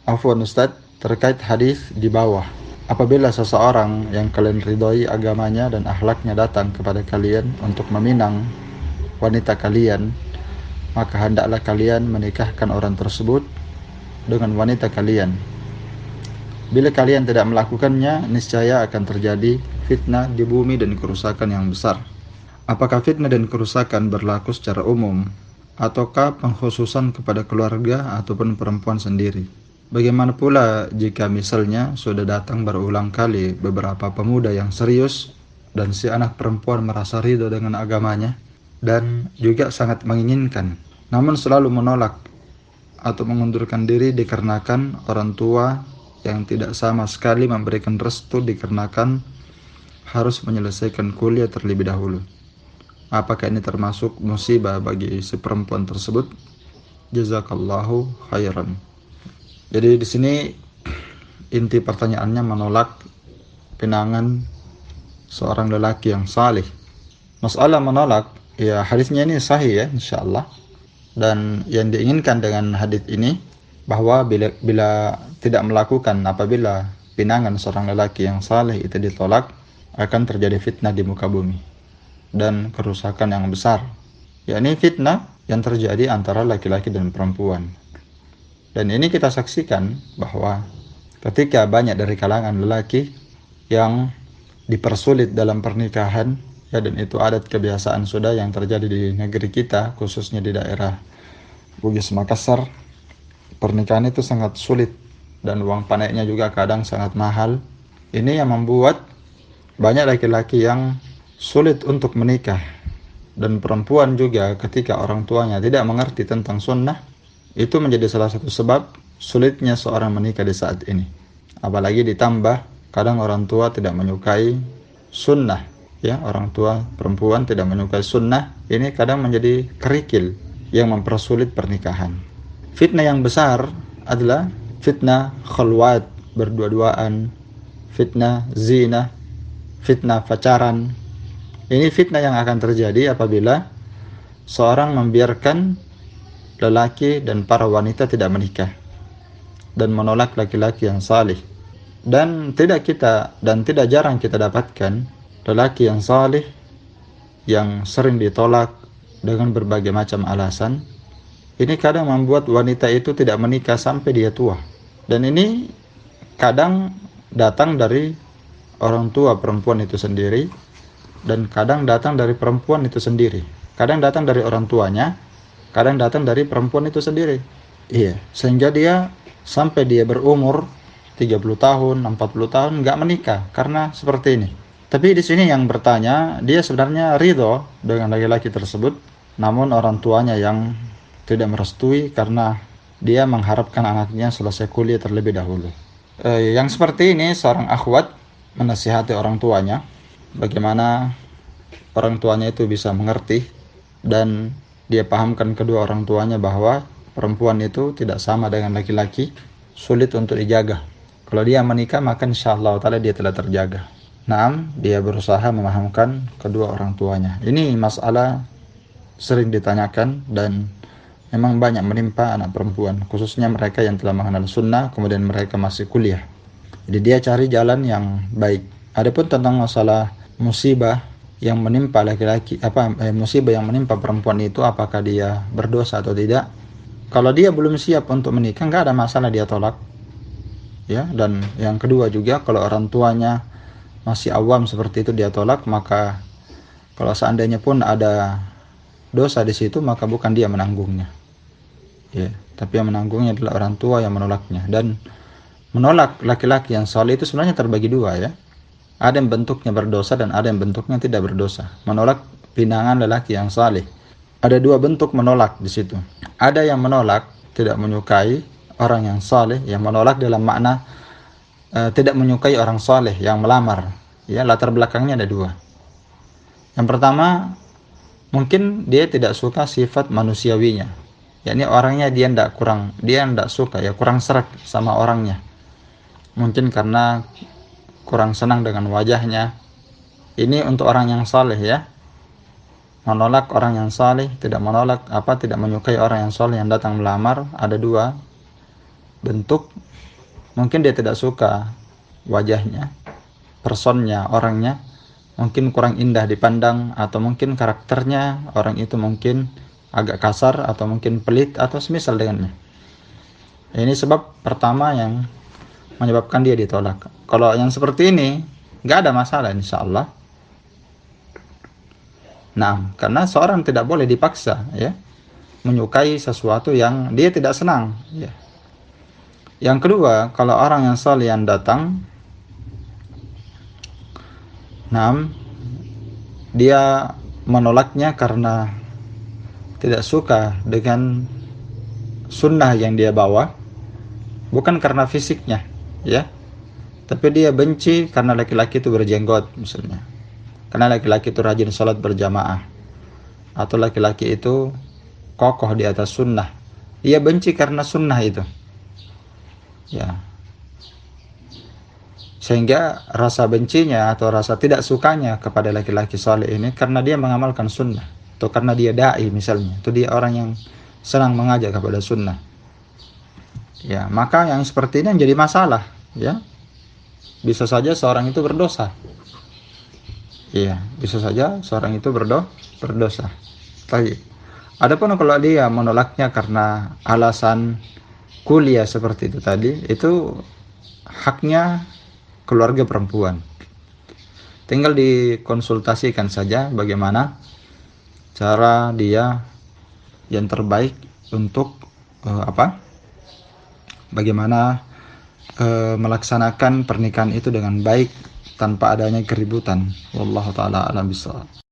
Afwan Ustaz, terkait hadis di bawah. Apabila seseorang yang kalian ridhoi agamanya dan akhlaknya datang kepada kalian untuk meminang wanita kalian, maka hendaklah kalian menikahkan orang tersebut dengan wanita kalian. Bila kalian tidak melakukannya, niscaya akan terjadi fitnah di bumi dan kerusakan yang besar. Apakah fitnah dan kerusakan berlaku secara umum, ataukah pengkhususan kepada keluarga ataupun perempuan sendiri? Bagaimana pula jika misalnya sudah datang berulang kali beberapa pemuda yang serius dan si anak perempuan merasa ridho dengan agamanya dan juga sangat menginginkan, namun selalu menolak atau mengundurkan diri dikarenakan orang tua yang tidak sama sekali memberikan restu dikarenakan harus menyelesaikan kuliah terlebih dahulu. Apakah ini termasuk musibah bagi si perempuan tersebut? Jazakallahu khairan. Jadi di sini inti pertanyaannya menolak pinangan seorang lelaki yang salih. Masalah menolak, ya hadisnya ini sahih ya insyaallah. Dan yang diinginkan dengan hadis ini bahwa bila tidak melakukan, apabila pinangan seorang lelaki yang saleh itu ditolak, akan terjadi fitnah di muka bumi dan kerusakan yang besar, yakni fitnah yang terjadi antara laki-laki dan perempuan. Dan ini kita saksikan bahwa ketika banyak dari kalangan lelaki yang dipersulit dalam pernikahan, ya, dan itu adat kebiasaan sudah yang terjadi di negeri kita, khususnya di daerah Bugis Makassar. Pernikahan itu sangat sulit dan uang panainya juga kadang sangat mahal. Ini yang membuat banyak laki-laki yang sulit untuk menikah, dan perempuan juga ketika orang tuanya tidak mengerti tentang sunnah, itu menjadi salah satu sebab sulitnya seorang menikah di saat ini. Apalagi ditambah kadang orang tua tidak menyukai sunnah, ya, orang tua perempuan tidak menyukai sunnah, ini kadang menjadi kerikil yang mempersulit pernikahan. Fitnah yang besar adalah fitnah khalwat, berdua-duaan, fitnah zina, fitnah pacaran. Ini fitnah yang akan terjadi apabila seorang membiarkan lelaki dan para wanita tidak menikah dan menolak laki-laki yang salih. Dan tidak jarang kita dapatkan lelaki yang salih yang sering ditolak dengan berbagai macam alasan. Ini kadang membuat wanita itu tidak menikah sampai dia tua. Dan ini kadang datang dari orang tua perempuan itu sendiri, dan kadang datang dari perempuan itu sendiri. Kadang datang dari orang tuanya, kadang datang dari perempuan itu sendiri. Iya, sehingga dia sampai dia berumur 30 tahun, 40 tahun nggak menikah karena seperti ini. Tapi di sini yang bertanya, dia sebenarnya ridho dengan laki-laki tersebut, namun orang tuanya yang tidak merestui karena dia mengharapkan anaknya selesai kuliah terlebih dahulu. Yang seperti ini seorang akhwat menasihati orang tuanya, bagaimana orang tuanya itu bisa mengerti dan dia pahamkan kedua orang tuanya bahwa perempuan itu tidak sama dengan laki-laki, sulit untuk dijaga. Kalau dia menikah maka insyaallah ta'ala dia telah terjaga. Naam, dia berusaha memahamkan kedua orang tuanya. Ini masalah sering ditanyakan dan memang banyak menimpa anak perempuan, khususnya mereka yang telah mengenal sunnah kemudian mereka masih kuliah. Jadi dia cari jalan yang baik. Adapun tentang masalah musibah yang menimpa laki-laki, musibah yang menimpa perempuan itu, apakah dia berdosa atau tidak? Kalau dia belum siap untuk menikah, nggak ada masalah dia tolak. Ya, dan yang kedua juga kalau orang tuanya masih awam seperti itu dia tolak, maka kalau seandainya pun ada dosa di situ maka bukan dia menanggungnya. Ya, tapi yang menanggungnya adalah orang tua yang menolaknya. Dan menolak laki-laki yang saleh itu sebenarnya terbagi dua, ya. Ada yang bentuknya berdosa dan ada yang bentuknya tidak berdosa. Menolak pinangan lelaki yang saleh. Ada dua bentuk menolak di situ. Ada yang menolak tidak menyukai orang yang saleh, yang menolak dalam makna tidak menyukai orang saleh yang melamar. Ya, latar belakangnya ada dua. Yang pertama, mungkin dia tidak suka sifat manusiawinya. Yakni orangnya dia tidak suka, ya kurang serak sama orangnya. Mungkin karena kurang senang dengan wajahnya. Ini untuk orang yang saleh, ya. Menolak orang yang saleh, tidak menyukai orang yang saleh yang datang melamar, ada dua. bentuk, mungkin dia tidak suka wajahnya, personnya, orangnya mungkin kurang indah dipandang, atau mungkin karakternya orang itu mungkin agak kasar, atau mungkin pelit, atau semisal dengannya. Ini sebab pertama yang menyebabkan dia ditolak. Kalau yang seperti ini nggak ada masalah insya Allah. Nah, karena seorang tidak boleh dipaksa ya menyukai sesuatu yang dia tidak senang ya. Yang kedua, kalau orang yang saleh yang datang, dia menolaknya karena tidak suka dengan sunnah yang dia bawa, bukan karena fisiknya ya, tapi dia benci karena laki-laki itu berjenggot misalnya, karena laki-laki itu rajin sholat berjamaah, atau laki-laki itu kokoh di atas sunnah. Dia benci karena sunnah itu ya, sehingga rasa bencinya atau rasa tidak sukanya kepada laki-laki saleh ini karena dia mengamalkan sunnah, atau karena dia dai misalnya, itu dia orang yang senang mengajak kepada sunnah ya. Maka yang seperti ini menjadi masalah ya. Bisa saja seorang itu berdosa. Iya, bisa saja seorang itu berdosa. Baik. Adapun kalau dia menolaknya karena alasan kuliah seperti itu tadi, itu haknya keluarga perempuan. Tinggal dikonsultasikan saja bagaimana cara dia yang terbaik untuk bagaimana melaksanakan pernikahan itu dengan baik tanpa adanya keributan. Wallahu taala alam bisawab.